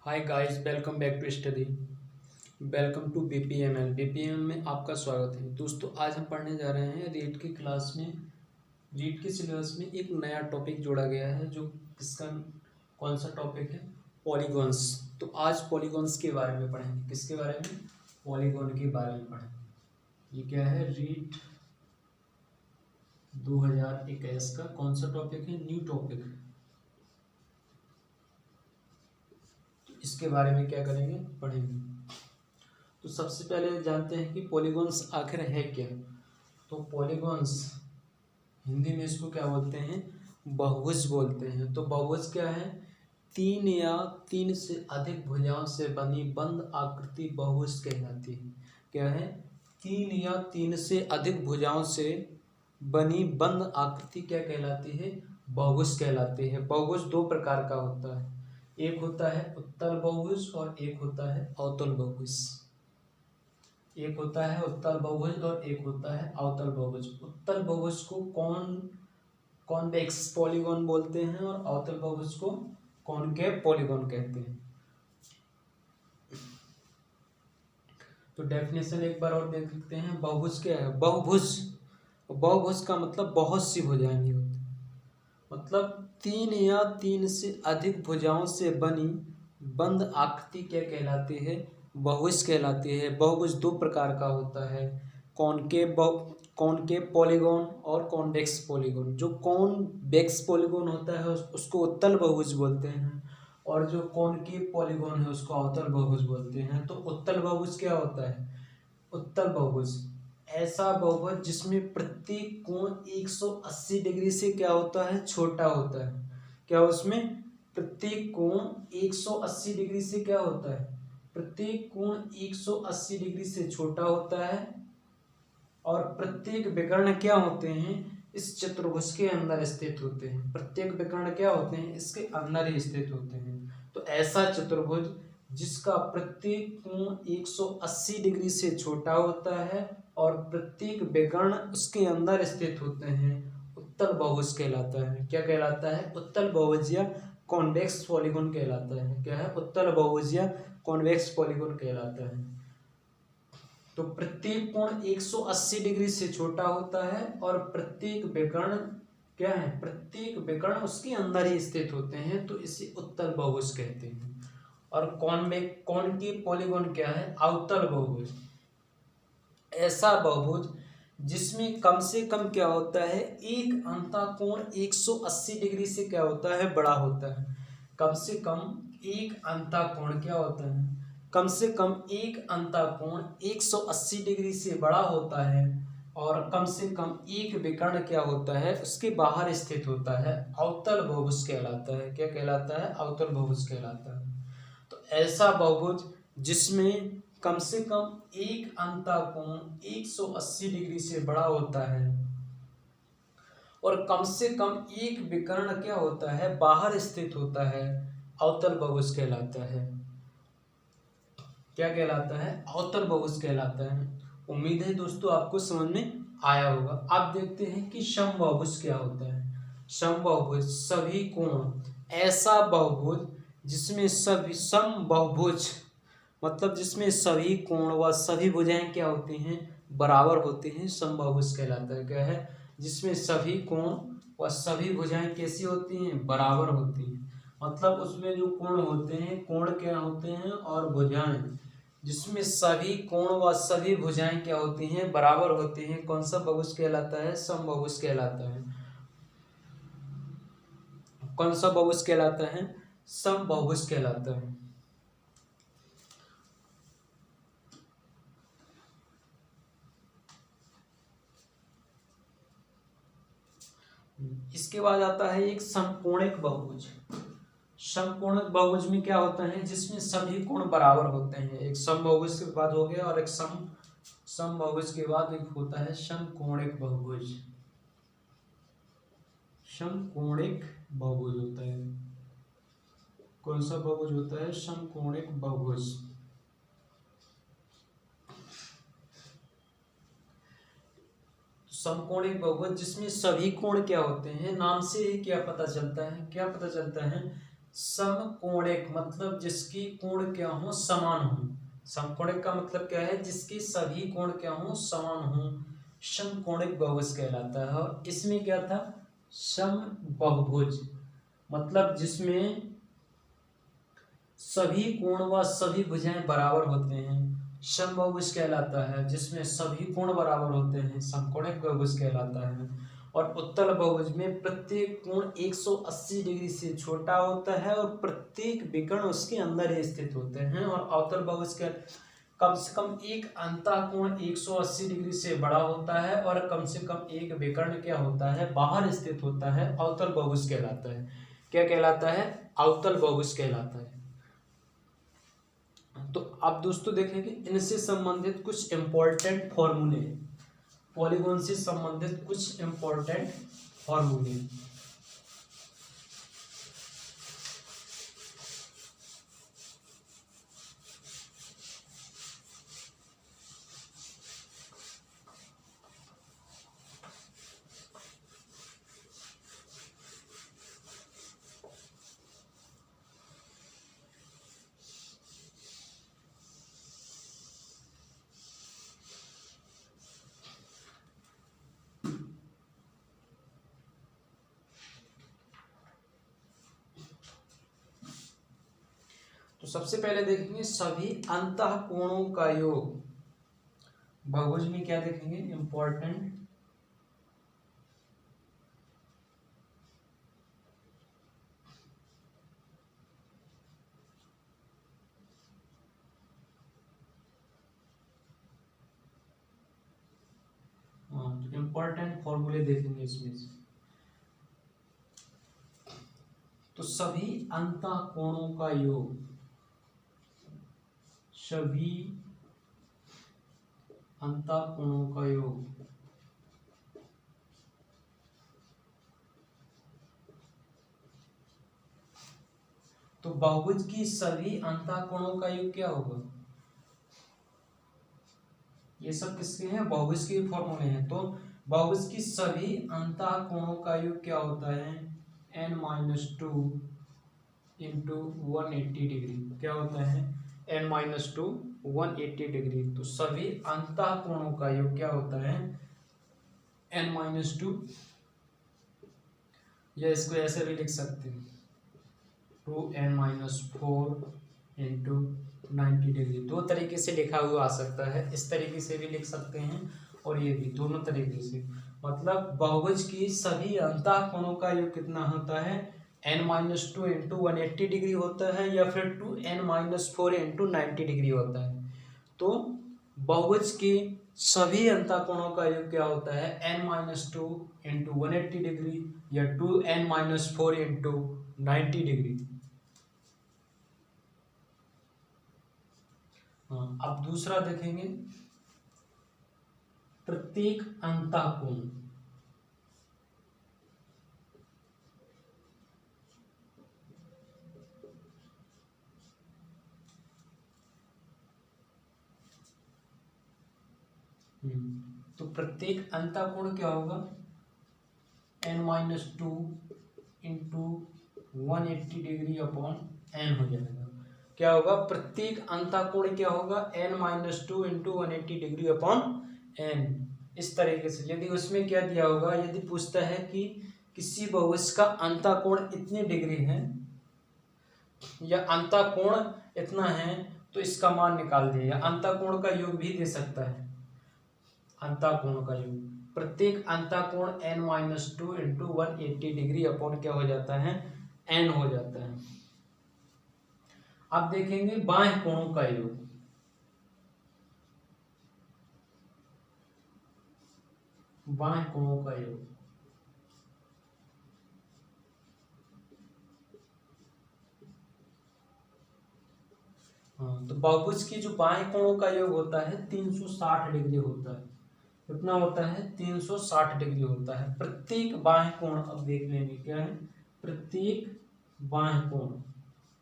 Hi guys, welcome back to study. Welcome to BPML. BPML में आपका स्वागत है। दोस्तों, आज हम पढ़ने जा रहे हैं रीट की क्लास में। रीट के सिलेबस में एक नया टॉपिक जोड़ा गया है, जो किसका कौन सा टॉपिक है? पॉलीगॉन्स। तो आज पॉलीगॉन्स के बारे में पढ़ेंगे। किसके बारे में? पॉलीगॉन के बारे में पढ़ेंगे। ये क्या है? रीट 2021 का कौन सा टॉपिक है? न्यू टॉपिक है। इसके बारे में क्या करेंगे? पढ़ेंगे। तो सबसे पहले जानते हैं कि पॉलीगॉन्स आखिर है क्या। तो पॉलीगॉन्स हिंदी में इसको क्या बोलते हैं? बहुभुज बोलते हैं। तो बहुभुज क्या है? तीन या तीन से अधिक भुजाओं से बनी बंद आकृति बहुभुज कहलाती है। क्या है? तीन या तीन से अधिक भुजाओं से बनी बंद आकृति क्या कहलाती है? बहुभुज कहलाती है। बहुभुज दो प्रकार का होता है। एक होता है उत्तल बहुभुज और एक होता है अवतल बहुभुज। एक होता है उत्तल बहुभुज और एक होता है अवतल बहुभुज। उत्तल बहुभुज को कॉन्वेक्स पॉलीगॉन बोलते हैं और अवतल बहुभुज को कॉनकेव पॉलीगॉन कहते हैं। तो डेफिनेशन एक बार और देख सकते हैं। बहुभुज क्या है? बहुभुज का मतलब बहुत सी भुजाएं होती हैं। मतलब तीन या तीन से अधिक भुजाओं से बनी बंद आकृति क्या कहलाती है? बहुभुज कहलाती है। बहुभुज दो प्रकार का होता है, कॉनकेव पॉलीगॉन और कॉन्वेक्स पॉलीगॉन। जो कॉन्वेक्स पॉलीगॉन होता है उसको उत्तल बहुभुज बोलते हैं, और जो कॉनकेव पॉलीगॉन है उसको अवतल बहुभुज बोलते हैं। तो उत्तल बहुभुज क्या होता है? उत्तल बहुभुज ऐसा बहुभुज जिसमें प्रत्येक कोण 180 डिग्री से क्या होता है? छोटा होता है। क्या उसमें प्रत्येक कोण 180 डिग्री से क्या होता है? प्रत्येक कोण 180 डिग्री से छोटा होता है, और प्रत्येक विकर्ण क्या होते हैं? इस चतुर्भुज के अंदर स्थित होते हैं। प्रत्येक विकर्ण क्या होते हैं? इसके अंदर ही स्थित होते हैं। तो ऐसा चतुर्भुज जिसका प्रत्येक कोण 180 डिग्री से छोटा होता है और प्रत्येक विकर्ण उसके अंदर स्थित होते हैं, उत्तल बहुभुज कहलाता है। क्या कहलाता है? उत्तल बहुभुज या कॉन्वेक्स पॉलीगॉन कहलाता है। क्या है? उत्तल बहुभुज या कॉन्वेक्स पॉलीगॉन कहलाता है। तो प्रत्येक कोण 180 डिग्री से छोटा होता है और प्रत्येक विकर्ण क्या है? प्रत्येक विकर्ण उसके अंदर ही स्थित होते हैं, तो इसे उत्तल बहुभुज कहते हैं। और कॉनकेव पॉलीगॉन क्या है? अवतल बहुभुज ऐसा बहुभुज जिसमें कम से कम क्या होता है? एक अंतःकोण 180 डिग्री से क्या होता है? बड़ा होता है। कम से कम एक अंतःकोण क्या होता है? कम से कम एक अंतःकोण 180 डिग्री से बड़ा होता है, और कम से कम एक विकर्ण क्या होता है? उसके बाहर स्थित होता है। अवतल बहुभुज कहलाता है। क्या कहलाता है? अवतल बहुभुज कहलाता है। तो ऐसा बहुभुज जिसमें कम से कम एक अंतःकोण 180 डिग्री से बड़ा होता है और कम से कम एक विकर्ण क्या होता है? बाहर स्थित होता है, अवतल बहुभुज कहलाता है। क्या कहलाता है? अवतल बहुभुज कहलाता है। उम्मीद है दोस्तों आपको समझ में आया होगा। अब देखते हैं कि समबाहुभुज क्या होता है। समबाहुभुज सभी कोण ऐसा बहुभुज जिसमें सभी समबाहुभुज मतलब जिसमें सभी कोण व सभी भुजाएं क्या होती हैं? बराबर होती हैं, समबाहुभुज कहलाता है। क्या है? जिसमें सभी कोण व सभी भुजाएं कैसी होती हैं? बराबर होती हैं। मतलब उसमें जो कोण होते हैं, कोण क्या होते हैं, और भुजाएं जिसमें सभी कोण व सभी भुजाएं क्या होती हैं? बराबर होती हैं, कौन सा बहुभुज कहलाता है? समबाहुभुज कहलाता है। कौन सा बहुभुज कहलाता है? समबाहुभुज कहलाता है। इसके बाद आता है एक समकोणिक बहुभुज। समकोणिक बहुभुज में क्या होता है? जिसमें सभी कोण बराबर होते हैं। एक समबाहुभुज के बाद हो गया, और एक समबाहुभुज के बाद एक होता है समकोणिक बहुभुज। समकोणिक बहुभुज होता है। कौन सा बहुभुज होता है? समकोणिक बहुभुज। समकोणिक बहुभुज जिसमें सभी कोण क्या होते हैं? नाम से ही क्या पता चलता है? क्या पता चलता है? समकोणिक मतलब जिसकी कोण क्या हो, समान हो। समकोणिक का मतलब क्या है, जिसके सभी कोण क्या हो, समान हो, समकोणिक बहुभुज कहलाता है। और इसमें क्या था, समबहुभुज मतलब जिसमें सभी कोण व सभी भुजाएं बराबर होते हैं, समबहुभुज कहलाता है। जिसमें सभी कोण बराबर होते हैं, समकोणिक बहुभुज कहलाता है। और उत्तल बहुभुज में प्रत्येक कोण 180 डिग्री से छोटा होता है और प्रत्येक विकर्ण उसके अंदर ही स्थित होते हैं। और अवतल बहुभुज के कम से कम एक अंतःकोण 180 डिग्री से बड़ा होता है और कम से कम एक विकर्ण क्या होता है, बाहर स्थित होता है, अवतल बहुभुज कहलाता है। क्या कहलाता है, अवतल बहुभुज कहलाता है। तो अब दोस्तों देखेंगे इनसे संबंधित कुछ इंपॉर्टेंट फॉर्मूले, पॉलीगॉन से संबंधित कुछ इंपॉर्टेंट फॉर्मूले। तो सबसे पहले देखेंगे सभी अंतःकोणों का योग। बहुभुज में क्या देखेंगे, इंपॉर्टेंट इंपॉर्टेंट फॉर्मूले देखेंगे इसमें से। तो सभी अंतःकोणों का योग, सभी अंतःकोणों का योग तो बहुभुज की सभी अंतःकोणों का योग क्या होगा, ये सब किसके हैं, बहुभुज के फॉर्मूले हैं। तो बहुभुज की सभी अंतःकोणों का योग क्या होता है, n-2 इंटू 180 डिग्री। क्या होता है, n-2 180 डिग्री। तो सभी अंतःकोणों का योग क्या होता है, n-2, या इसको ऐसे भी लिख सकते हैं 2n-4 इंटू 90 डिग्री। दो तरीके से लिखा हुआ आ सकता है, इस तरीके से भी लिख सकते हैं और ये भी, दोनों तरीके से। मतलब बहुभुज की सभी अंतःकोणों का योग कितना होता है, n-2 इंटू 180 डिग्री होता है या फिर 2n-4 इंटू 90 डिग्री होता है। तो बहुभुज की सभी अंतःकोणों का योग क्या होता है, n-2 इंटू 180 डिग्री या 2n-4 इंटू 90 डिग्री। अब दूसरा देखेंगे प्रत्येक अंतःकोण। तो प्रत्येक अंतःकोण क्या होगा, n-2 into 180 degree upon n हो जाएगा। क्या होगा, प्रत्येक अंतःकोण क्या होगा, n-2 into 180 degree upon n। इस तरीके से यदि उसमें क्या दिया होगा, यदि पूछता है कि किसी बहुभुज का अंतःकोण इतनी डिग्री है या अंतःकोण इतना है तो इसका मान निकाल दिए, या अंतःकोण का योग भी दे सकता है। अंतःकोण का योग, प्रत्येक अंतःकोण n-2 इंटू 180 डिग्री अपॉन क्या हो जाता है, n हो जाता है। अब देखेंगे बाह्य कोणों का योग। बाह्य कोणों का योग, तो बहुभुज की जो बाह्य कोणों का योग होता है 360 डिग्री होता है। कितना होता है, 360 डिग्री होता है प्रत्येक बाह्य कोण। अब देख लेंगे क्या है, प्रत्येक बाह्य कोण,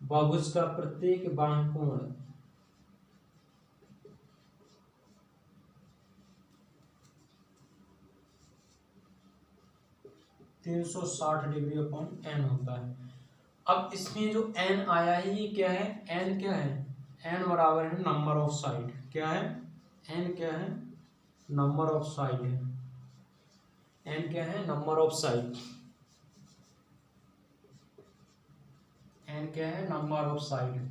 बहुभुज का प्रत्येक बाह्य कोण 360 डिग्री अपॉन n होता है। अब इसमें जो एन आया है ये क्या है, एन क्या है, एन बराबर है नंबर ऑफ साइड, क्या है, एन क्या है, नंबर ऑफ साइड है, एन क्या है, नंबर ऑफ साइड, एन क्या है, नंबर ऑफ साइड,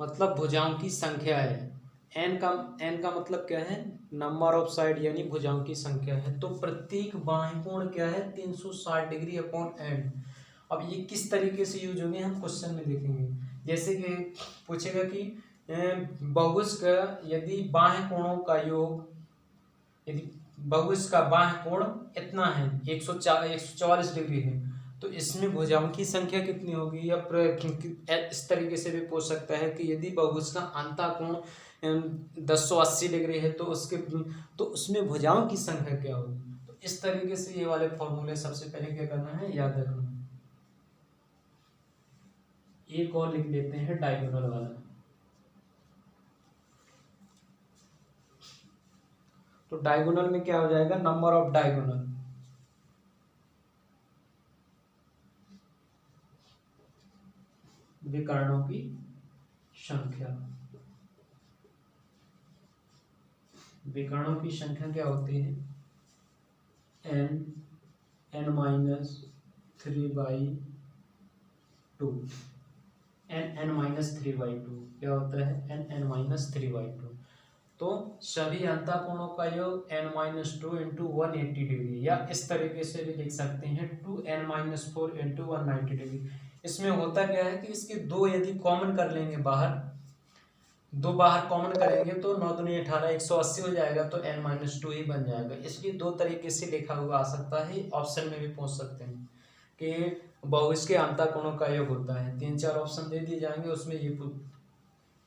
मतलब भुजाओं की संख्या है। एन का मतलब क्या है, नंबर ऑफ साइड यानी भुजाओं की संख्या है। तो प्रत्येक बाह्य कोण क्या है, 360 डिग्री अपॉन एन। अब ये किस तरीके से यूज होंगे हम क्वेश्चन में देखेंगे। जैसे कि पूछेगा कि बहुभुज का यदि बाह्य कोणों का योग, यदि बहुभुज का बाह्य कोण इतना है 144 डिग्री है, तो इसमें भुजाओं की संख्या कितनी होगी, या इस तरीके से भी पूछ सकता है कि यदि बहुभुज का अंतःकोण 1080 डिग्री है तो उसमें भुजाओं की संख्या क्या होगी। तो इस तरीके से ये वाले फॉर्मूले सबसे पहले क्या करना है, याद रखना है। एक और लिख लेते हैं डायगोनल वाला। तो डायगोनल में क्या हो जाएगा, नंबर ऑफ डायगोनल, विकर्णों की संख्या, विकर्णों की संख्या क्या होती है, एन माइनस 3/2, n-3/2 क्या होता है, n-3/2। तो सभी अंतःकोणों का योग n-2 इंटू 180 डिग्री, या इस तरीके से भी लिख सकते हैं 2n-4 इंटू 190 डिग्री। इसमें होता क्या है कि इसके दो यदि कॉमन कर लेंगे बाहर, दो बाहर कॉमन करेंगे तो 9 दूनी 18 180 हो जाएगा, तो n-2 ही बन जाएगा। इसलिए दो तरीके से लिखा हुआ आ सकता है, ऑप्शन में भी पूछ सकते हैं कि बहुभुज के अंतःकोणों का योग होता है। 3-4 ऑप्शन दे दिए जाएंगे, उसमें ये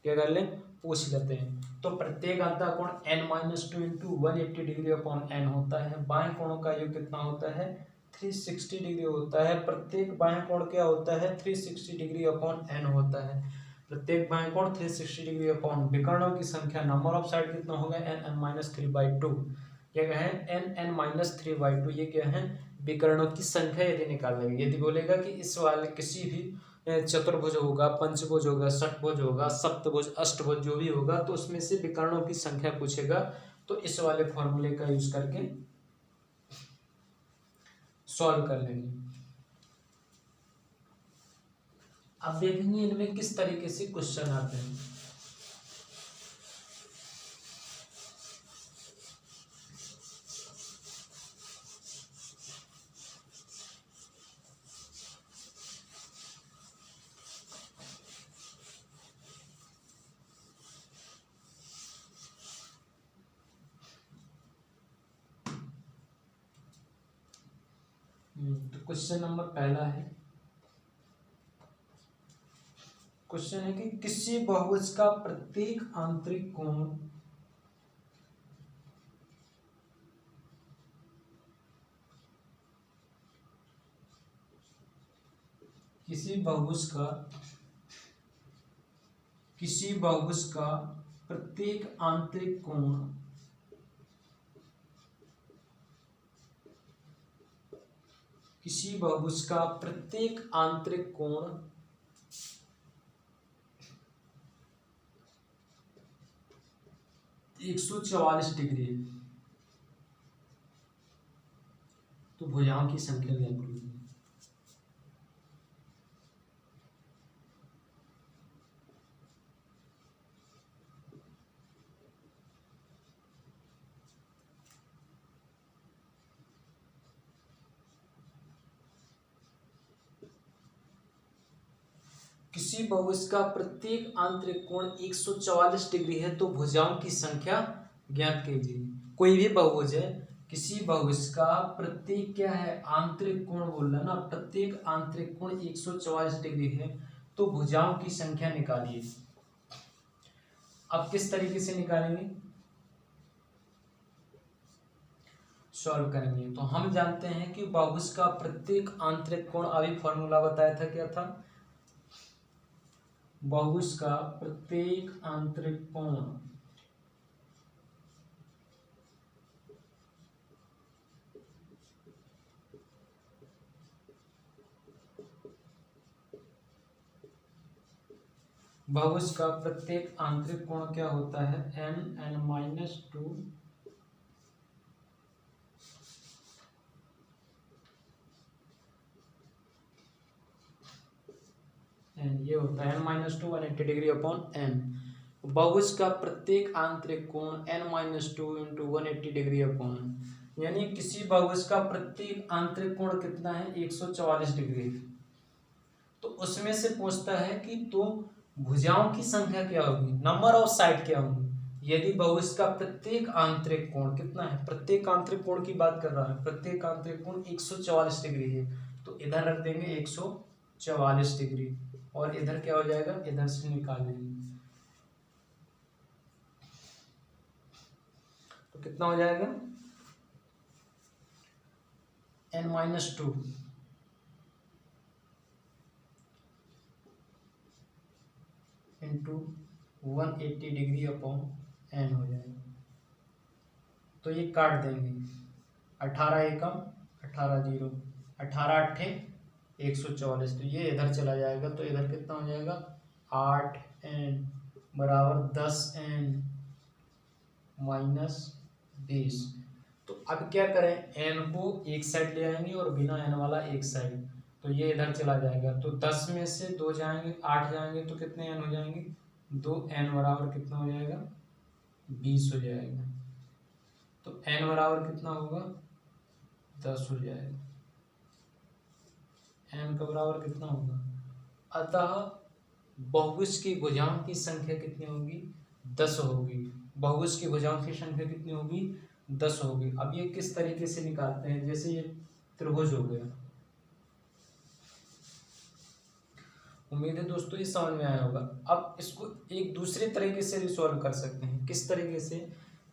क्या कर लें, पूछ लेते हैं। तो प्रत्येक अंतःकोण n-2 into 180 degree upon n होता है। बाह्य कोणों का योग कितना होता है, 360 डिग्री होता है। प्रत्येक बाह्य कोण क्या होता है, 360 डिग्री अपॉन n होता है। प्रत्येक बाह्य कोण 360 डिग्री अपॉन विकर्णों की संख्या, नंबर ऑफ साइड कितना होगा, n-3/2। क्या है, n-3/2, ये क्या है, विकर्णों की संख्या यदि निकाल लेंगे। यदि बोलेगा कि इस वाले किसी भी चतुर्भुज होगा, पंचभुज होगा, षटभुज होगा, सप्तभुज, अष्टभुज जो भी होगा, तो उसमें से विकर्णों की संख्या पूछेगा, तो इस वाले फॉर्मूले का यूज करके सॉल्व कर लेंगे। अब देखेंगे इनमें किस तरीके से क्वेश्चन आते हैं। तो क्वेश्चन नंबर पहला है, क्वेश्चन है कि किसी बहुभुज का प्रत्येक आंतरिक कोण किसी बहुभुज का प्रत्येक आंतरिक कोण किसी बहुभुज का प्रत्येक आंतरिक कोण 144 डिग्री है, तो भुजाओं की संख्या ज्ञात कीजिए। किसी बहुभुज का प्रत्येक आंतरिक कोण 144 डिग्री है, तो भुजाओं की संख्या ज्ञात कीजिए। कोई भी बहुभुज है, किसी बहुभुज का प्रत्येक क्या है, आंतरिक कोण बोल रहा है ना, प्रत्येक आंतरिक कोण 144 डिग्री है, तो भुजाओं की संख्या निकालिए। अब किस तरीके से निकालेंगे, सॉल्व करेंगे। तो हम जानते हैं कि बहुभुज का प्रत्येक आंतरिक कोण, अभी फॉर्मूला बताया था, क्या था, बहुभुज का प्रत्येक आंतरिक कोण बहुभुज का प्रत्येक आंतरिक कोण क्या होता है, n-2 n, ये होता है n-2 180 डिग्री अपॉन n। बहुभुज का प्रत्येक आंतरिक कोण n-2 इंटू 180 डिग्री अपॉन, यानी किसी बहुभुज का प्रत्येक आंतरिक कोण कितना है, 144 डिग्री। तो उसमें से पूछता है कि तो भुजाओं की संख्या क्या होगी, नंबर ऑफ साइड क्या होगी। यदि बहुभुज का प्रत्येक आंतरिक कोण कितना है, प्रत्येक आंतरिक कोण की बात कर रहा है, प्रत्येक आंतरिक कोण 144 डिग्री है, तो इधर रख देंगे 144 डिग्री और इधर क्या हो जाएगा, इधर से निकाल लेंगे तो कितना हो जाएगा, n-2 into 180 degree upon n हो जाएगा। तो ये काट देंगे, 18 एकम 18 जीरो, 18 अट्ठे 144, तो ये इधर चला जाएगा तो इधर कितना हो जाएगा, 8n बराबर 10n माइनस 20। तो अब क्या करें, n को एक साइड ले आएंगे और बिना n वाला एक साइड, तो ये इधर चला जाएगा, तो 10 में से 2 जाएंगे, 8 जाएंगे तो कितने n हो जाएंगे, 2n बराबर कितना हो जाएगा, 20 हो जाएगा। तो n बराबर कितना होगा, 10 हो जाएगा। n का बराबर कितना होगा, अतः बहुभुज की भुजाओं की संख्या कितनी होगी, 10 होगी। बहुभुज की भुजाओं की संख्या कितनी होगी, 10 होगी। अब ये किस तरीके से निकालते हैं, जैसे ये त्रिभुज हो गया, उम्मीद है दोस्तों ये समझ में आया होगा। अब इसको एक दूसरे तरीके से भी सॉल्व कर सकते हैं। किस तरीके से,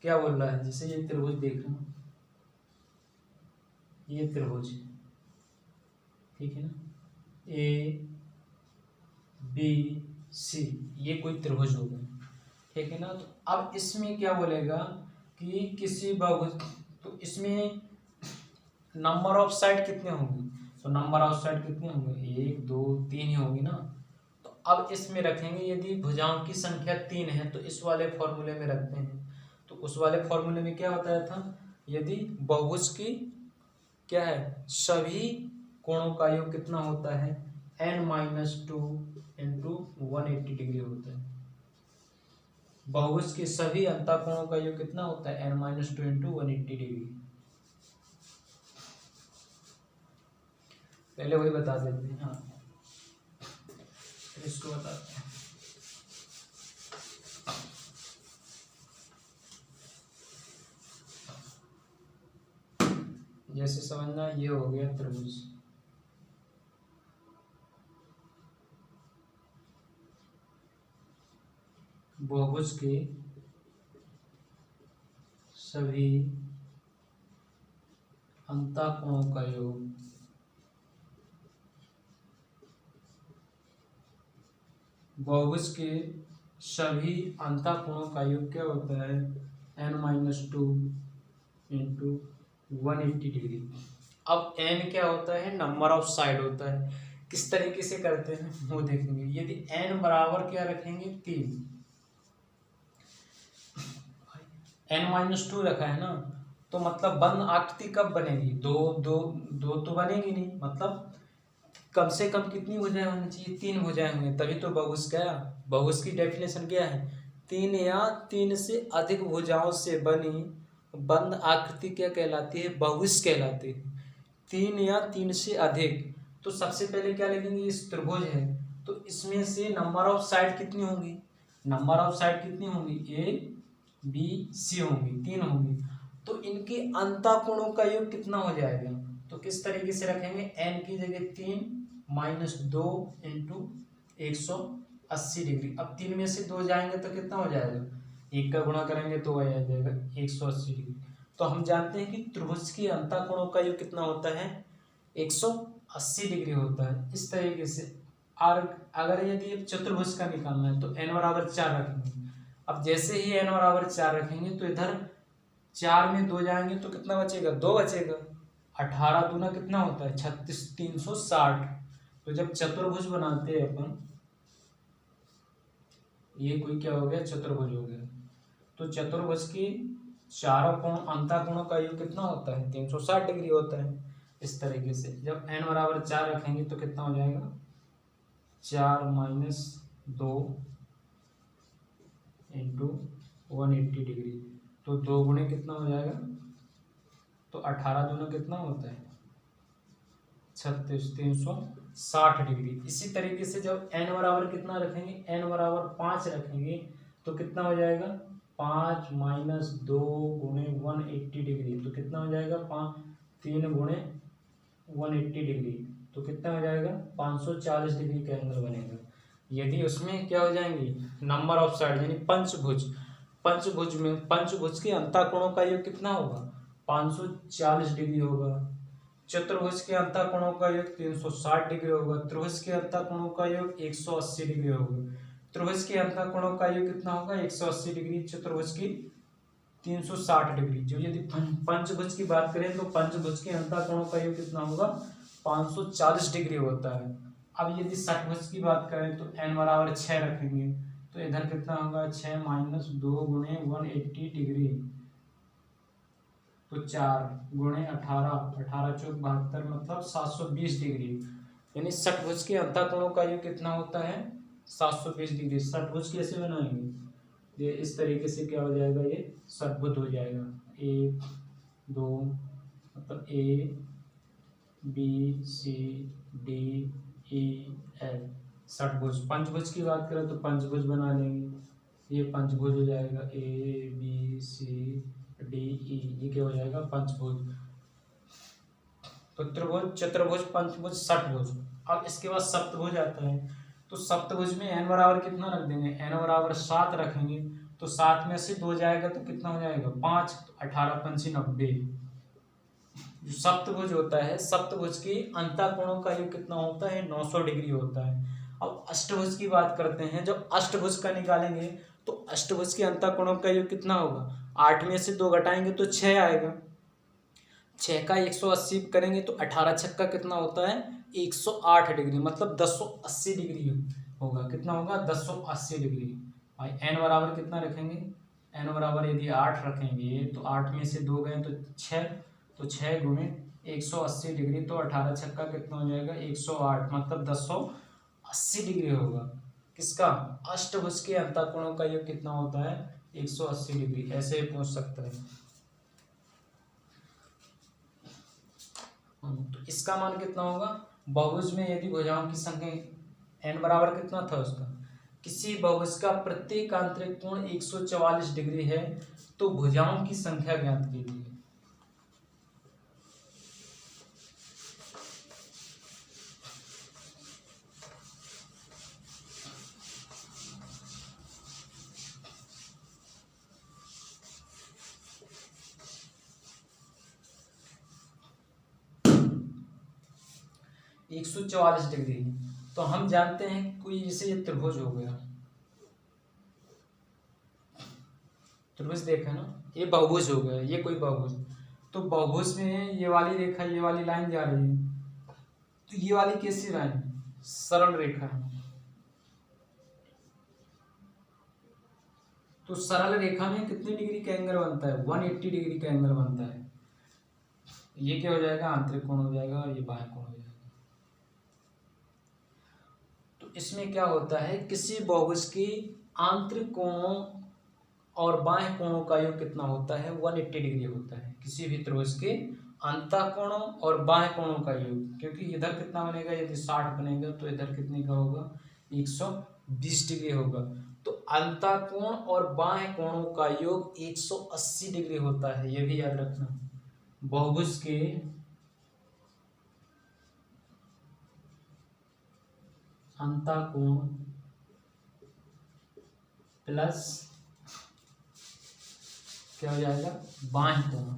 क्या बोल रहा है, जैसे ये त्रिभुज देख रहे हो, ये त्रिभुज ठीक है ना, ए बी सी, ये कोई त्रिभुज हो गया, ठीक है ना। तो अब इसमें क्या बोलेगा कि किसी बहुभुज, तो इसमें नंबर ऑफ साइड कितने होंगे, तो नंबर ऑफ साइड कितने होंगे, 1 2 3 ही होंगी ना। तो अब इसमें रखेंगे, यदि भुजाओं की संख्या 3 है तो इस वाले फॉर्मूले में रखते हैं। तो उस वाले फॉर्मूले में क्या बताया था, यदि बहुभुज की क्या है, सभी कोणों का योग कितना होता है, n-2 इंटू 180 डिग्री होता है। बहुभुज के सभी अंतःकोणों का योग कितना होता है, n-2 इंटू 180 डिग्री। पहले वही बता देते हैं, हाँ इसको बताते हैं। जैसे समझना, ये हो गया त्रिभुज, बहुभुज के सभी अंतःकोणों का योग बहुभुज के सभी अंतःकोणों का योग क्या होता है, n-2 इंटू 180 डिग्री। अब n क्या होता है, नंबर ऑफ साइड होता है। किस तरीके से करते हैं वो देखेंगे। यदि n बराबर क्या रखेंगे, 3, n-2 रखा है ना, तो मतलब बंद आकृति कब बनेगी, दो दो दो तो बनेगी नहीं, मतलब कम से कम कितनी भुजाएं होनी चाहिए, 3 भुजाएं होंगी, तभी तो बहुभुज गया। बहुभुज की डेफिनेशन क्या है, 3 या 3 से अधिक भुजाओं से बनी बंद आकृति क्या कहलाती है, बहुभुज कहलाती है। 3 या 3 से अधिक, तो सबसे पहले क्या लिखेंगे, इस त्रिभुज है तो इसमें से नंबर ऑफ साइड कितनी होंगी, नंबर ऑफ साइड कितनी होंगी, ए बी सी होंगी, 3 होंगी। तो इनके अंतःकोणों का योग कितना हो जाएगा, तो किस तरीके से रखेंगे, n की जगह 3 माइनस 2 इंटू 180 डिग्री। अब 3 में से 2 जाएंगे तो कितना हो जाएगा, 1 का गुणा करेंगे तो वही आ जाएगा 180 डिग्री। तो हम जानते हैं कि त्रिभुज के अंतःकोणों का योग कितना होता है, 180 डिग्री होता है। इस तरीके से, और अगर यदि चतुर्भुज का निकालना है तो n बराबर 4 रखेंगे। अब जैसे ही n बराबर 4 रखेंगे तो इधर 4 में 2 जाएंगे तो कितना बचेगा, 2 बचेगा। 18 दूना कितना होता है, 36, 360। तो जब चतुर्भुज बनाते हैं अपन, ये कोई क्या हो गया, चतुर्भुज हो गया। तो चतुर्भुज की चारों कोण अंतःकोणों का योग कितना होता है, 360 डिग्री होता है। इस तरीके से जब n बराबर 4 रखेंगे तो कितना हो जाएगा, 4 माइनस 2 इंटू 180 डिग्री, तो 2 गुणे कितना हो जाएगा, तो 18 दूना कितना होता है, 36, 360 डिग्री। इसी तरीके से जब n बराबर कितना रखेंगे, n बराबर 5 रखेंगे तो कितना हो जाएगा, 5 माइनस 2 गुणे 180 डिग्री, तो कितना हो जाएगा, 3 गुणे 180 डिग्री, तो कितना हो जाएगा, 540 डिग्री का एंगल बनेगा। यदि उसमें क्या हो जाएंगे, नंबर ऑफ साइड यानी पंचभुज, पंचभुज के अंतःकोणों का योग कितना होगा, 540 डिग्री होगा। चतुर्भुज के अंतःकोणों का योग 360 डिग्री होगा। त्रिभुज के अंतःकोणों का योग 180 डिग्री होगा। त्रिभुज के अंतःकोणों का योग कितना होगा, 180 डिग्री, चतुर्भुज की 360 डिग्री। जो यदि पंचभुज की बात करें तो पंचभुज के अंतःकोणों का योग कितना होगा, 540 डिग्री होता है। अब यदि षटभुज की बात करें तो n बराबर 6 रखेंगे तो इधर कितना होगा, 6 माइनस 2 गुणे 180 डिग्री, तो 4 गुणे 18, 18 चौक 72, मतलब 720 डिग्री। यानी षटभुज के अंतःकोणों का योग कितना होता है, 720 डिग्री। षटभुज कैसे बनाएंगे, ये इस तरीके से क्या हो जाएगा, ये षटभुज हो जाएगा, 1 2 मतलब A B C D E F, षटभुज। पंचभुज की बात करें तो पंचभुज बना लेंगे, ये पंचभुज हो जाएगा, ए बी सी डी ई, ये क्या हो जाएगा, पंचभुज। तो त्रिभुज, चतुर्भुज, पंचभुज, षटभुज। अब इसके बाद सप्तभुज आता है, तो सप्तभुज में n बराबर कितना रख देंगे, n बराबर 7 रखेंगे तो 7 में से 2 जाएगा तो कितना हो जाएगा, 5, 18 पंची 90। जो सप्तभुज होता है, सप्तभुज के अंतःकोणों का योग कितना होता है, 900 डिग्री होता है। अब अष्टभुज की बात करते हैं, जब अष्टभुज का निकालेंगे तो अष्टभुज के अंतःकोणों का योग कितना होगा, 8 में से 2 घटाएंगे तो 6 आएगा, 6 का 180 करेंगे तो 18 छक्का कितना होता है, 108 डिग्री, मतलब 1080 डिग्री होगा। कितना होगा, 1080 डिग्री। भाई n बराबर कितना रखेंगे, n बराबर यदि 8 रखेंगे तो 8 में से 2 गए तो 6, तो 6 गुणे 180 डिग्री, तो 18 छक्का कितना हो जाएगा, 108, मतलब 1080 डिग्री होगा। किसका, अष्टभुज के अंतःकोणों का योग कितना होता है, 180 डिग्री। ऐसे ही पूछ सकता है। तो इसका मान कितना होगा, बहुभुज में यदि भुजाओं की संख्या n बराबर कितना था उसका, किसी बहुभुज का प्रत्येक आंतरिक कोण 144 डिग्री है तो भुजाओं की संख्या ज्ञात कीजिए। एक 144 डिग्री, तो हम जानते हैं कोई जैसे ये त्रिभुज हो गया, त्रिभुज देखा ना, ये बहुभुज हो गया, ये कोई बहुभुज। तो बहुभुज में ये वाली रेखा, ये वाली लाइन जा रही है, तो ये वाली कैसी लाइन, सरल रेखा है। तो सरल रेखा में कितनी डिग्री का एंगल बनता है, 180 डिग्री का एंगल बनता है। ये क्या हो जाएगा, आंतरिक कोण हो जाएगा, और ये बाह्य कोण हो जाएगा। तो इसमें क्या होता है, किसी बहुभुज की आंतरिक कोणों और बाह्य कोणों का योग कितना होता है, 180 डिग्री होता है। किसी भी त्रिभुज के अंतःकोणों और बाह्य कोणों का योग, क्योंकि इधर कितना बनेगा, यदि 60 बनेगा तो इधर कितने का होगा, 120 डिग्री होगा। तो अंतःकोण और बाह्य कोणों का योग 180 डिग्री होता है, ये भी याद रखना। बहुभुज के अंतःकोण प्लस क्या हो जाएगा, बाह्य कोण,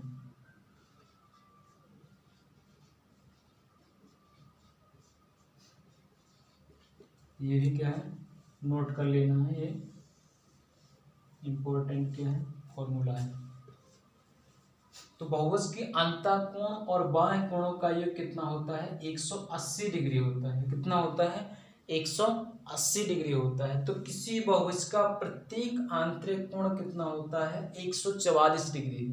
ये भी क्या है, नोट कर लेना है, ये इंपॉर्टेंट क्या है, फॉर्मूला है। तो बहुभुज के अंतःकोण और बाह्य कोणों का योग कितना होता है, 180 डिग्री होता है। कितना होता है, 180 डिग्री होता है। तो किसी बहुभुज का प्रत्येक आंतरिक कोण कितना होता है? 144 डिग्री।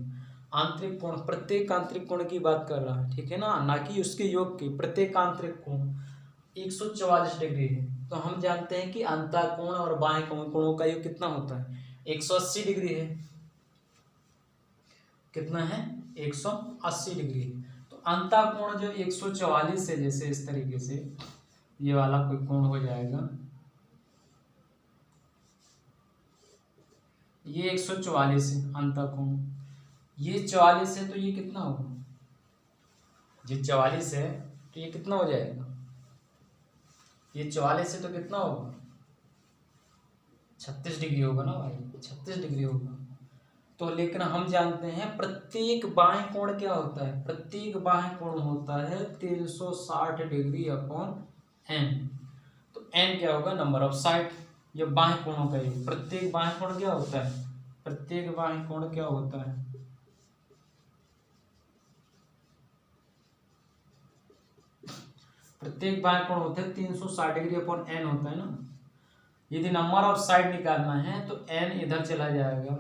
आंतरिक कोण, प्रत्येक आंतरिक कोण की बात कर रहा है, ठीक है ना, ना कि उसके योग की। प्रत्येक आंतरिक कोण 144 डिग्री है। तो हम जानते हैं कि अंतःकोण और बाह्य कोणों का योग कितना होता है? 180 डिग्री है। कितना है? 180 डिग्री। तो अंतःकोण जो 144 है, जैसे इस तरीके से ये वाला कोई कोण हो जाएगा, ये 144 है अंतःकोण, ये 44 है, तो ये कितना होगा? ये 44 है तो ये कितना हो जाएगा? ये 44 है तो कितना होगा? 36 डिग्री होगा ना भाई, 36 डिग्री होगा। तो लेकिन हम जानते हैं प्रत्येक बाह्य कोण क्या होता है? प्रत्येक बाह्य कोण होता है 360 डिग्री अपॉन एन। तो एन क्या होगा? Number of side. ये बाह्य कोणों का योग। प्रत्येक बाह्य कोण क्या होता है? प्रत्येक बाह्य कोण क्या होता है? प्रत्येक बाह्य कोण होता है 360 डिग्री अपॉन एन होता है ना। यदि नंबर ऑफ साइड निकालना है तो एन इधर चला जाएगा,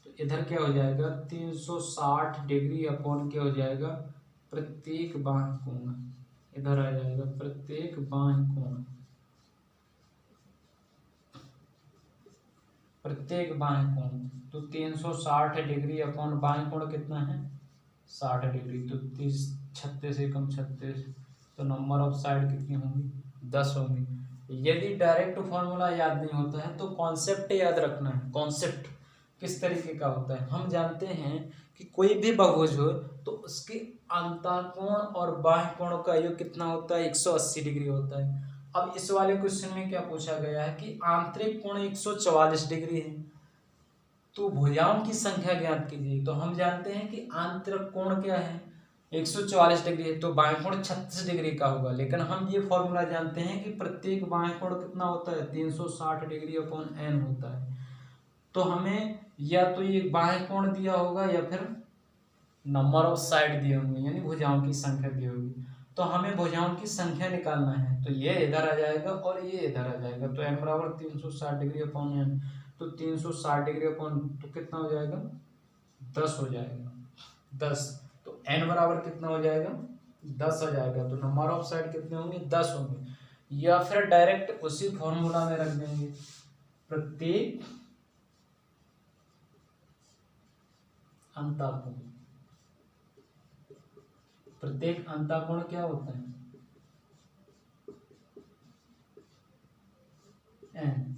तो इधर क्या हो जाएगा? 360 डिग्री अपॉन क्या हो जाएगा? प्रत्येक बाह्य कोण इधर आ जाएगा, प्रत्येक बाह्य कोण, प्रत्येक बाह्य कोण। तो 360 डिग्री अपॉन बाह्य कोण कितना है? 60 डिग्री। तो 30, 36 एकम 36, तो नंबर ऑफ साइड कितनी होंगी? 10 होंगी। यदि डायरेक्ट फॉर्मूला याद नहीं होता है तो कॉन्सेप्ट याद रखना है। कॉन्सेप्ट किस तरीके का होता है? हम जानते हैं कि कोई भी बहुभुज हो तो उसके अंतःकोण और बाह्य कोण का योग कितना होता है? 180 डिग्री होता है। अब इस वाले क्वेश्चन में क्या पूछा गया है कि आंतरिक कोण 144 डिग्री है, तो भुजाओं की संख्या ज्ञात कीजिए। तो हम जानते हैं कि आंतरिक कोण क्या है? 144 डिग्री है, तो बाह्य कोण 36 डिग्री का होगा। लेकिन हम ये फॉर्मूला जानते हैं कि प्रत्येक बाह्य कोण कितना होता है? 360 डिग्री अपॉन एन होता है। तो हमें या तो ये बाह्य कोण दिया होगा या फिर नंबर ऑफ साइड दिए होंगे, यानी भुजाओं की संख्या दी होगी। तो हमें भुजाओं की संख्या निकालना है, तो ये इधर आ जाएगा और ये इधर आ जाएगा। तो एन बराबर 360 डिग्री अपॉन एन। तो 360 डिग्री अपॉन तो कितना हो जाएगा? 10 हो जाएगा, 10। तो एन बराबर कितना हो जाएगा? 10 हो जाएगा। तो नंबर ऑफ साइड कितने होंगे? 10 होंगे। या फिर डायरेक्ट उसी फॉर्मूला में रख देंगे, प्रत्येक अंतःकोण, प्रत्येक अंतःकोण क्या होता है? एन।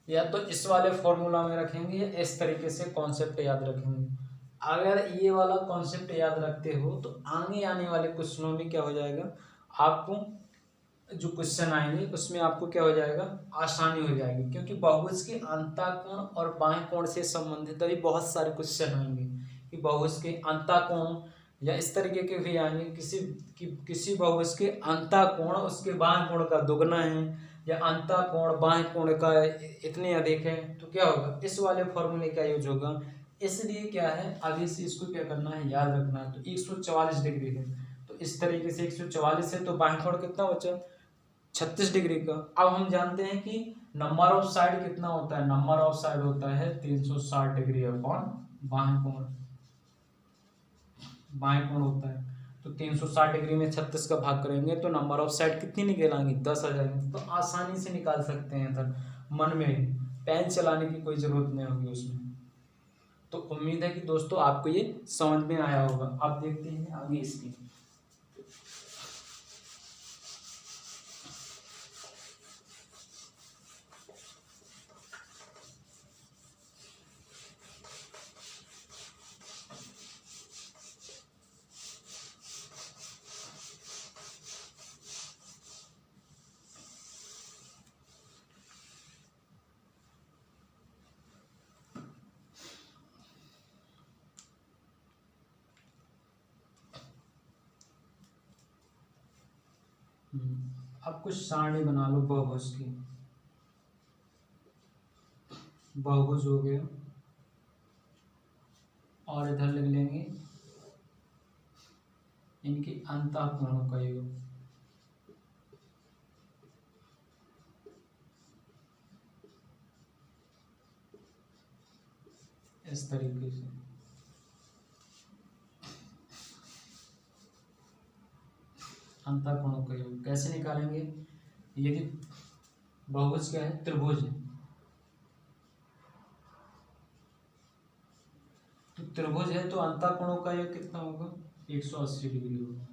या तो इस वाले फॉर्मूला में रखेंगे या इस तरीके से कॉन्सेप्ट याद रखेंगे। अगर ये वाला कॉन्सेप्ट याद रखते हो तो आगे आने वाले क्वेश्चनों में क्या हो जाएगा? आपको जो क्वेश्चन आएंगे उसमें आपको क्या हो जाएगा? आसानी हो जाएगी, क्योंकि बहुभुज के अंतःकोण और बाह्य कोण से संबंधित अभी बहुत सारे क्वेश्चन आएंगे कि बहुभुज के अंतःकोण, या इस तरीके के भी आएंगे किसी बहुभुज के अंतःकोण उसके बाह्य कोण का दुगना है, या अंतःकोण बाह्य कोण का इतने अधिक है, तो क्या होगा? इस वाले फॉर्मूले का यूज होगा। इसलिए क्या है, अभी से इसको क्या करना है? याद रखना है। तो 144 डिग्री है, तो इस तरीके से 144 है, तो बाह्य कोण कितना बचा? 36 डिग्री का। अब हम जानते हैं कि नंबर ऑफ साइड कितना होता है? नंबर ऑफ साइड होता है 360 डिग्री अपॉन बाह्य कोण, बाह्य कोण होता है। तो 360 डिग्री में 36 का भाग करेंगे तो नंबर ऑफ साइड कितनी निकल आएंगी? 10 आ जाएंगे। तो आसानी से निकाल सकते हैं इधर मन में ही, पेन चलाने की कोई जरूरत नहीं होगी उसमें। तो उम्मीद है कि दोस्तों आपको ये समझ में आया होगा। अब देखते हैं आगे इसकी। अब कुछ सारणी बना लो बहुभुज की। बहुभुज हो गया, और इधर लिख लेंगे इनके अंतःकोणों का योग। इस तरीके से। अंतःकोणों का योग कैसे निकालेंगे? यदि बहुभुज क्या है? त्रिभुज है, तो त्रिभुज है तो अंतःकोणों का योग कितना होगा? 180 डिग्री होगा।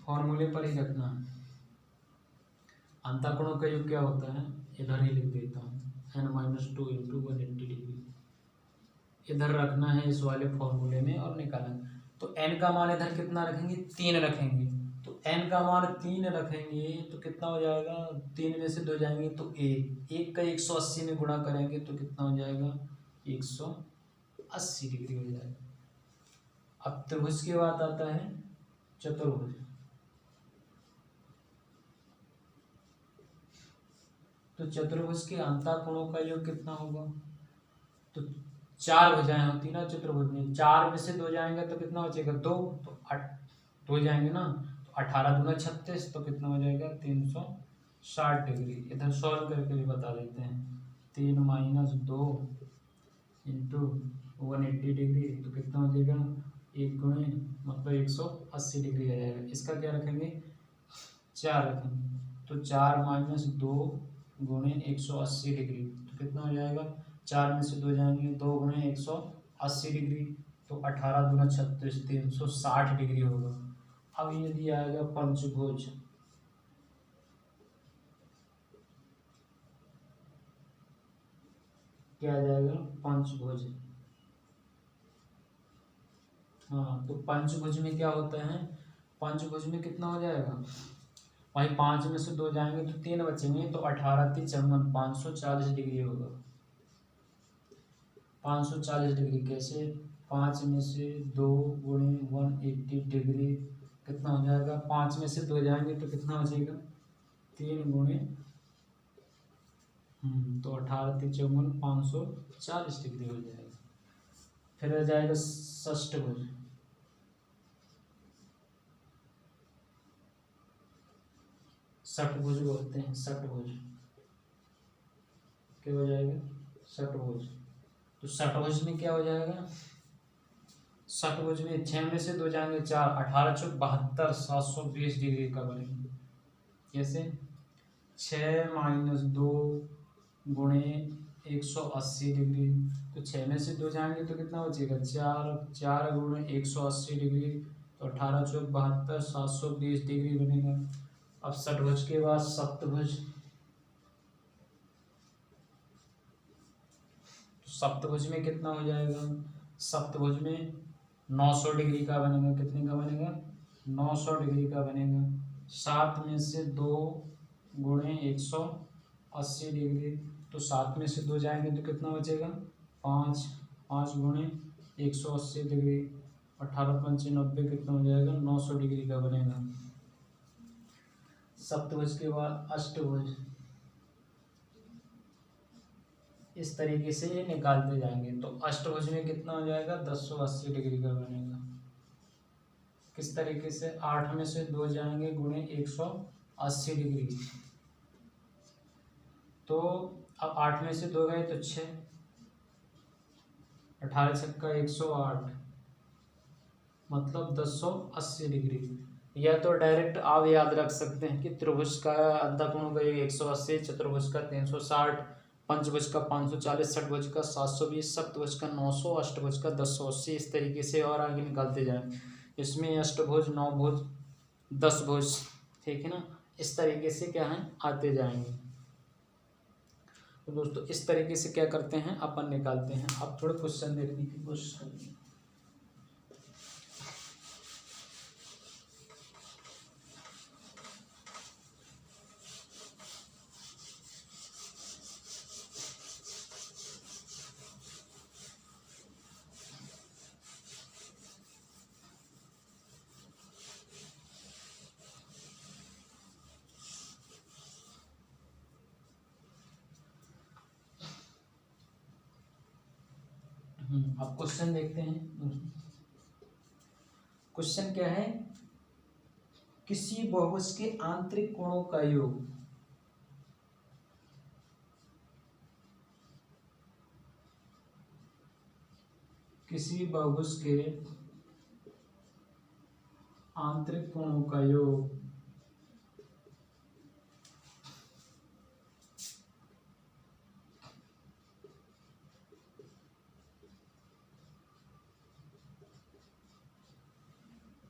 फॉर्मूले पर ही रखना है। अंतःकोणों का योग क्या होता है? इधर ही लिख देता हूँ, n-2 इंटू 180 डिग्री इधर रखना है इस वाले फॉर्मूले में और निकालेंगे। तो n का मान इधर कितना रखेंगे? 3 रखेंगे। तो n का मान 3 रखेंगे तो कितना हो जाएगा? 3 में से 2 जाएंगे तो 1 का 180 में गुणा करेंगे तो कितना हो जाएगा? 180 डिग्री हो जाएगा। अब त्रिभुज के बाद आता है चतुर्भुज। तो चतुर्भुज के अंतःकोणों का योग कितना होगा? तो 4 भुजाएं होती ना चतुर्भुज में, 4 में से 2 जाएंगे तो कितना बचेगा? 2, तो 2 जाएंगे ना, तो 18 दूना 36, तो कितना हो जाएगा? 360 डिग्री। इधर सॉल्व करके भी बता देते हैं। 3 - 2 इंटू 180 डिग्री तो कितना हो जाएगा? 1 गुणे मतलब 180 डिग्री आ जाएगा। इसका क्या रखेंगे? 4 रखेंगे। तो 4 - 2 गुणे 180 डिग्री तो कितना हो जाएगा? 4 में से 2 जाएंगे, 2 गुणे 180 डिग्री, तो 18 दूना 36, 360 डिग्री होगा। अब यदि आएगा पंचभुज, क्या आ जाएगा? पंचभुज। हाँ, तो पंचभुज में क्या होता है? पंचभुज में कितना हो जाएगा? वही 5 में से 2 जाएंगे तो 3 बचेंगे, तो 18 × 3 = 540 डिग्री होगा। 540 डिग्री कैसे? 5 में से 2 गुणे 180 डिग्री कितना हो जाएगा? 5 में से 2 जाएंगे तो कितना हो जाएगा? 3 गुणे तो 18 × 3 = 540 डिग्री हो जाएगा। फिर हो जाएगा षष्ठभुज। षटभुज बोलते हैं, षटभुज क्या हो जाएगा? षटभुज। तो षटभुज में क्या हो जाएगा? षटभुज में 6 में से 2 जाएंगे 4, 18 × 4 = 72, 720 डिग्री का बनेगा। कैसे? 6 - 2 गुणे 180 डिग्री, तो 6 में से 2 जाएंगे तो कितना बचेगा? 4 गुणे 180 डिग्री, तो 18 × 4 = 72, 720 डिग्री बनेगा। अब षटभुज के बाद सप्तभुज। सप्तभुज में कितना हो जाएगा? सप्तभुज में 900 डिग्री का बनेगा। कितने का बनेगा? 900 डिग्री का बनेगा। 7 में से 2 गुणे 180 डिग्री, तो 7 में से 2 जाएंगे तो कितना बचेगा? 5 गुणे 180 डिग्री, 18 × 5 = 90, कितना हो जाएगा? 900 डिग्री का बनेगा। सप्तभुज के बाद अष्टभुज। इस तरीके से ये निकालते जाएंगे। तो अष्टभुज में कितना हो जाएगा? 1080 डिग्री का बनेगा। किस तरीके से? 8 में से 2 जाएंगे गुणे 180 डिग्री, तो अब 8 में से 2 गए तो 6, 18 × 6 = 108, मतलब 1080 डिग्री। या तो डायरेक्ट आप याद रख सकते हैं कि त्रिभुज का अंतःकोणों का 180, चतुर्भुज का 360, पंचभुज का 540, षटभुज का 720, सप्तभुज का 900, अष्टभुज का 1080। इस तरीके से और आगे निकालते जाएं। इसमें अष्टभुज, नवभुज, 10 भुज, ठीक है ना, इस तरीके से क्या है आते जाएंगे। तो दोस्तों इस तरीके से क्या करते हैं अपन निकालते हैं। अब थोड़े क्वेश्चन देखने की कोशिश करेंगे। अब क्वेश्चन देखते हैं। क्वेश्चन क्या है? किसी बहुभुज के आंतरिक कोणों का योग किसी बहुभुज के आंतरिक कोणों का योग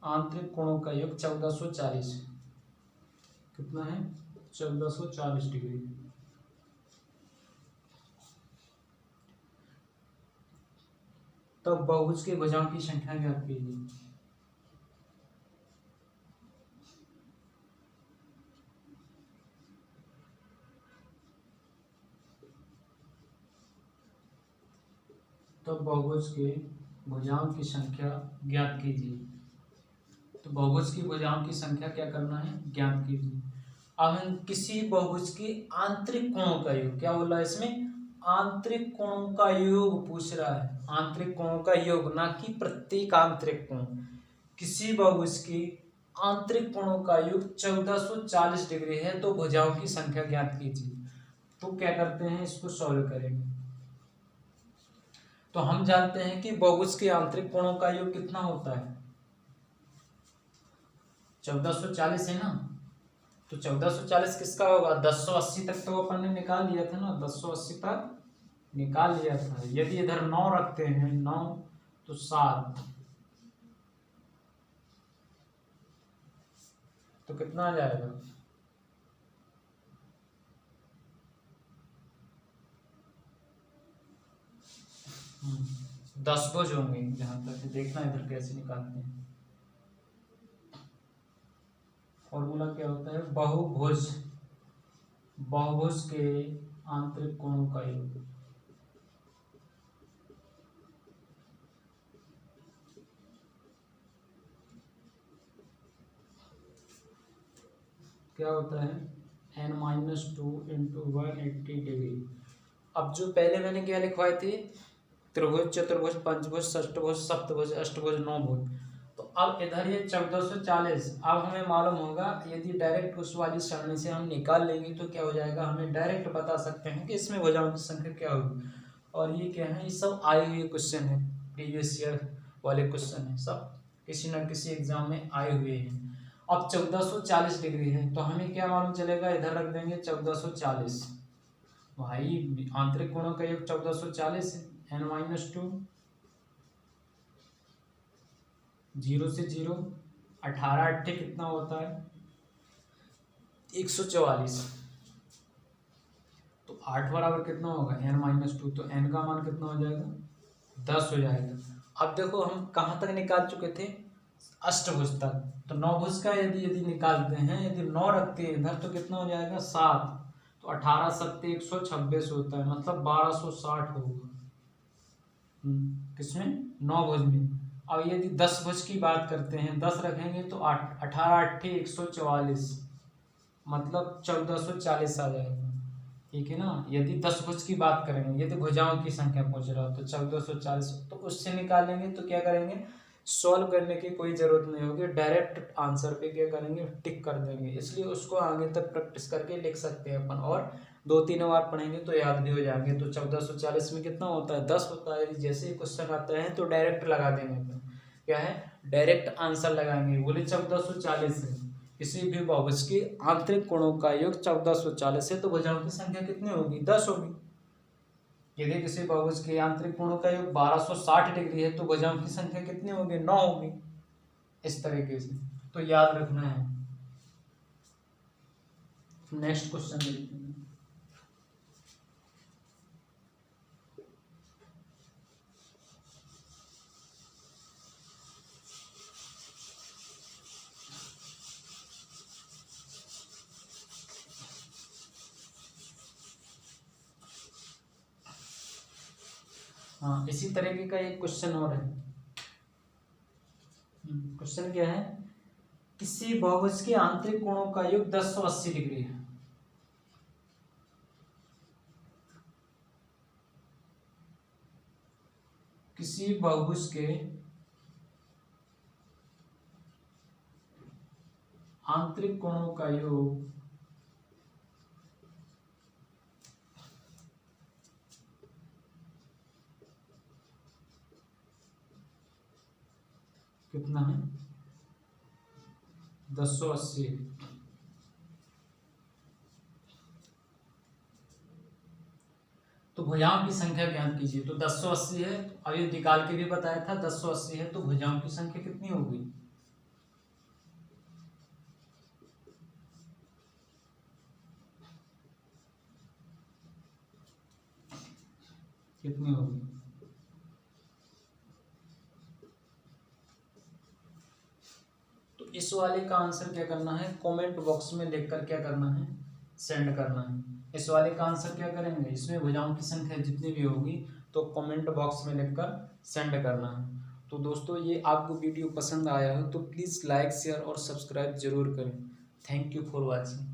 आंतरिक कोणों का योग 1440 कितना है 1440 डिग्री। तो बहुभुज के भुजाओं की संख्या ज्ञात कीजिए। तो बहुभुज के भुजाओं की संख्या ज्ञात कीजिए। तो बहुभुज की भुजाओं की संख्या क्या करना है ज्ञात कीजिए। अब हम किसी बहुभुज के आंतरिक कोणों का योग, क्या बोला इसमें आंतरिक कोणों का योग पूछ रहा है, आंतरिक कोणों का योग, ना कि प्रत्येक आंतरिक कोण। किसी बहुभुज के आंतरिक कोणों का योग 1440 डिग्री है तो भुजाओं की संख्या ज्ञात कीजिए। तो क्या करते हैं इसको सॉल्व करेंगे। तो हम जानते हैं कि बहुभुज के आंतरिक कोणों का योग कितना होता है 1440 है ना। तो 1440 किसका होगा 1080 तक तो अपन ने निकाल लिया था ना, 1080 तक निकाल लिया था। यदि इधर 9 रखते हैं 9 तो 7 तो कितना आ जाएगा 10 भुज होंगे। जहां तक देखना इधर कैसे निकालते हैं। फॉर्मूला क्या होता है बहुभुज, बहुभुज के आंतरिक कोणों का योग। क्या होता है n-2 इंटू 180 डिग्री। अब जो पहले मैंने क्या लिखवाए थे त्रिभुज, चतुर्भुज, पंचभुज, षष्ठभुज, सप्तभुज, अष्टभुज, नौभुज। तो अब इधर ये 1440 अब हमें मालूम होगा। यदि डायरेक्ट उस वाली सरणी से हम निकाल लेंगे तो क्या हो जाएगा, हमें डायरेक्ट बता सकते हैं कि इसमें भुजाओं की संख्या क्या होगी। और ये क्या है, ये सब आए हुए क्वेश्चन है, प्रीवियस ईयर वाले क्वेश्चन है, सब किसी न किसी एग्जाम में आए हुए हैं। अब 1440 डिग्री है तो हमें क्या मालूम चलेगा, इधर रख देंगे 1440। भाई आंतरिक कोणों का योग 1440 है, n-2 0 से 0 18 8 कितना होता है 144। तो 8 बराबर कितना होगा n-2, तो n का मान कितना हो जाएगा 10 हो जाएगा। अब देखो हम कहाँ तक निकाल चुके थे अष्टभुज तक। तो नौभुज का यदि निकालते हैं, यदि 9 रखते हैं इधर तो कितना हो जाएगा 7। तो 18 7 126 होता है, मतलब 1260 होगा किसमें नौभुज में। अब यदि 10 भुज की बात करते हैं 10 रखेंगे तो 18 8 144, मतलब 1440 आ जाएगा। ठीक है ना। यदि 10 भुज की बात करेंगे, यदि भुजाओं की संख्या पूछ रहा हो तो 1440, तो उससे निकालेंगे तो क्या करेंगे सॉल्व करने की कोई ज़रूरत नहीं होगी, डायरेक्ट आंसर पे क्या करेंगे टिक कर देंगे। इसलिए उसको आगे तक प्रैक्टिस करके लिख सकते हैं अपन, और 2-3 बार पढ़ेंगे तो याद भी हो जाएंगे। तो 1440 में कितना होता है 10 होता है। जैसे ही क्वेश्चन आता है तो डायरेक्ट लगा देंगे अपन, क्या है डायरेक्ट आंसर लगाएंगे। बोले 1440 है, किसी भी बहुभुज के आंतरिक कोणों का योग 1440 है तो भुजाओं की संख्या कितनी होगी 10 होगी। यदि किसी बहुभुज के आंतरिक कोणों का योग 1260 डिग्री है तो भुजाओं की संख्या कितनी होगी 9 होगी। इस तरीके से तो याद रखना है। नेक्स्ट क्वेश्चन देखते हैं। हाँ इसी तरीके का एक क्वेश्चन और है। क्वेश्चन क्या है, किसी बहुभुज के आंतरिक कोणों का योग 1080 डिग्री है। किसी बहुभुज के आंतरिक कोणों का योग 1080 कितना है 1080। तो भुजाओं की संख्या ज्ञात कीजिए। तो 1080 है, अभी निकाल के भी बताया था 1080 है, तो भुजाओं की संख्या कितनी होगी? कितनी होगी? तो इस वाले का आंसर क्या करना है, कमेंट बॉक्स में लिखकर क्या करना है, सेंड करना है। इस वाले का आंसर क्या करेंगे, इसमें भुजाओं की संख्या जितनी भी होगी तो कमेंट बॉक्स में लिखकर सेंड करना है। तो दोस्तों ये आपको वीडियो पसंद आया हो तो प्लीज़ लाइक शेयर और सब्सक्राइब जरूर करें। Thank you for watching.